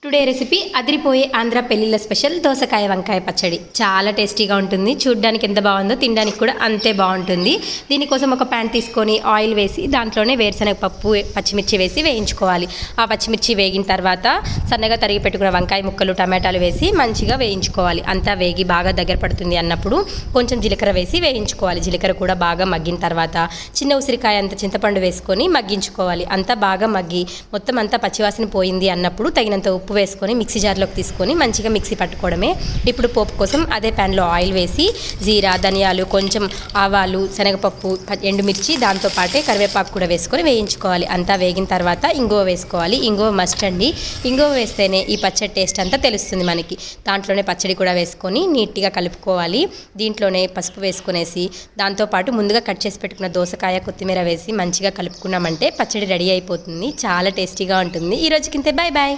Today recipe అదిరిపోయే ఆంధ్ర పెళ్ళిళ్ళ special దోసకాయ వంకాయ పచ్చడి. చాలా టేస్టీగా ఉంటుంది. చూడ్డానికి ఎంత బాగుందో తినడానికి కూడా అంతే బాగుంటుంది. దీనికోసం ఒక ప్యాన్ తీసుకొని ఆయిల్ వేసి దాంట్లోనే వేరుశనగ పప్పు, పచ్చిమిర్చి వేసి వేయించుకోవాలి. ఆ పచ్చిమిర్చి వేగిన తర్వాత సన్నగా తరిగి పెట్టుకున్న వంకాయ ముక్కలు, టమాటాలు వేసి మంచిగా వేయించుకోవాలి. అంతా వేగి బాగా దగ్గర పడుతుంది అన్నప్పుడు కొంచెం జీలకర్ర వేసి వేయించుకోవాలి. జీలకర్ర కూడా బాగా మగ్గిన తర్వాత చిన్న ఉసిరికాయ అంత చింతపండు వేసుకొని మగ్గించుకోవాలి. అంతా బాగా మగ్గి మొత్తం అంతా పచ్చివాసన పోయింది అన్నప్పుడు తగినంత ఉప్పు వేసుకొని మిక్సీ జార్లోకి తీసుకొని మంచిగా మిక్సీ పట్టుకోవడమే. ఇప్పుడు పోపు కోసం అదే ప్యాన్లో ఆయిల్ వేసి జీరా, ధనియాలు, కొంచెం ఆవాలు, శనగపప్పు, ఎండుమిర్చి, దాంతోపాటే కరివేపాకు కూడా వేసుకొని వేయించుకోవాలి. అంతా వేగిన తర్వాత ఇంగువ వేసుకోవాలి. ఇంగువ మస్ట్ అండి. ఇంగువ వేస్తేనే ఈ పచ్చడి టేస్ట్ అంతా తెలుస్తుంది మనకి. దాంట్లోనే పచ్చడి కూడా వేసుకొని నీట్గా కలుపుకోవాలి. దీంట్లోనే పసుపు వేసుకునేసి దాంతోపాటు ముందుగా కట్ చేసి పెట్టుకున్న దోసకాయ, కొత్తిమీర వేసి మంచిగా కలుపుకున్నామంటే పచ్చడి రెడీ అయిపోతుంది. చాలా టేస్టీగా ఉంటుంది. ఈ రోజుకింతే. Bye bye.